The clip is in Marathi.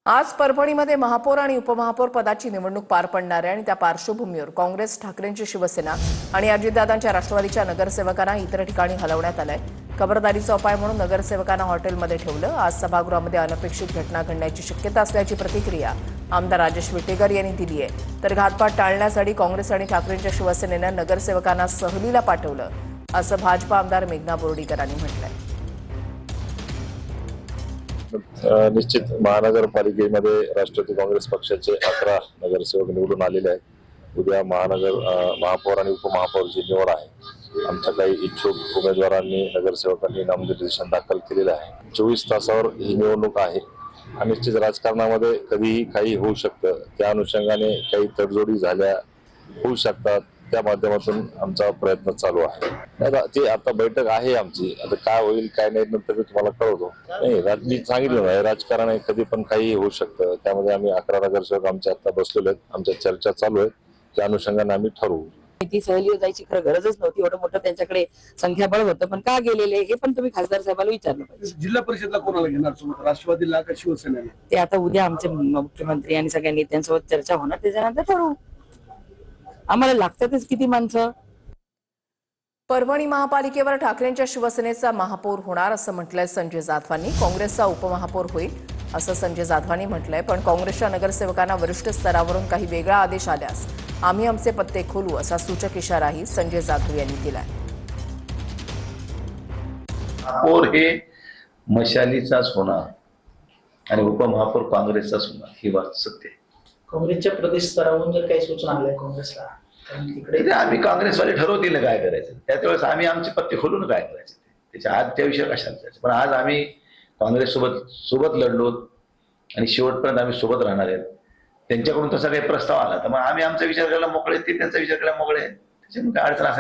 आज परभणीमध्ये महापौर आणि उपमहापौर पदाची निवडणूक पार पडणार आहे आणि त्या पार्श्वभूमीवर काँग्रेस, ठाकरेंची शिवसेना आणि अजितदादांच्या राष्ट्रवादीच्या नगरसेवकांना इतर ठिकाणी हलवण्यात आलंय। खबरदारीचा उपाय म्हणून नगरसेवकांना हॉटेलमध्ये ठेवलं। आज सभागृहामध्ये अनपेक्षित घटना घडण्याची शक्यता असल्याची प्रतिक्रिया आमदार राजेश विटेकर यांनी दिली आहे। तर घातपात टाळण्यासाठी काँग्रेस आणि ठाकरेंच्या शिवसेनेनं नगरसेवकांना सहलीला पाठवलं, असं भाजपा आमदार मेघना बोर्डीकरांनी म्हटलंय। निश्चित महानगरपालिकेमध्ये राष्ट्रवादी काँग्रेस पक्षाचे 11 नगरसेवक निवडून आलेले आहेत। उद्या महापौर आणि उपमहापौरची निवड आहे। आमच्या काही इच्छुक उमेदवारांनी नगरसेवकांनी नामनिर्देशन दाखल केलेलं आहे। 24 तासावर ही निवडणूक आहे आणि निश्चित राजकारणामध्ये कधीही काही होऊ शकतं। त्या अनुषंगाने काही तडजोडी झाल्या होऊ शकतात, त्या माध्यमातून आमचा प्रयत्न चालू आहे। आता बैठक आहे आमची, आता काय होईल काय नाही नंतर मी तुम्हाला कळवतो। नाही, मी सांगितलं नाही, राजकारण आहे, कधी पण काही होऊ शकतं। त्यामध्ये आम्ही 11 नगरसेवक आमच्या आता बसलेले आहेत, आमच्या चर्चा चालू आहेत, त्या अनुषंगाने आम्ही ठरवू। ती सहलीवर जायची खरं गरजच नव्हती, एवढं मोठं त्यांच्याकडे संख्याबळ होतं, पण का गेलेले हे पण तुम्ही खासदार साहेबांना विचारलं पाहिजे। जिल्हा परिषदला कोणाला घेणार सोबत, राष्ट्रवादीला का शिवसेनेला? ते आता उद्या आमचे मुख्यमंत्री आणि सगळ्या नेत्यांसोबत चर्चा होणार, त्याच्यानंतर ठरवू। आम्हाला लागतातच किती माणसं। परभणी महापालिकेवर ठाकरेंच्या शिवसेनेचा महापौर होणार असं म्हटलंय संजय जाधवांनी। काँग्रेसचा उपमहापौर होईल असं संजय जाधवांनी म्हटलंय, पण काँग्रेसच्या नगरसेवकांना वरिष्ठ स्तरावरून काही वेगळा आदेश आल्यास आम्ही आमचे पत्ते खोलू, असा सूचक इशाराही संजय जाधव यांनी दिलाय। महापौर हे मशालीचाच होणार आणि उपमहापौर काँग्रेसचाच होणार, ही बात सत्य आहे। काँग्रेसच्या प्रदेश स्तरावरून जर काही सूचना आल्या काँग्रेसला, तिकडे आम्ही काँग्रेसवाले ठरवतील ना काय करायचं, त्यावेळेस आम्ही आमचे पत्ते खोलून काय करायचे, त्याच्या आज त्या विषयावर कशाला जायचं। पण आज आम्ही काँग्रेस सोबत लढलो आणि शेवटपर्यंत आम्ही सोबत राहणार आहेत। त्यांच्याकडून तसा काही प्रस्ताव आला तर मग आम्ही आमचा विचार करायला मोकळे, ते त्यांचा विचार करायला मोकळे, त्याच्यामुळे काय अडचण असेल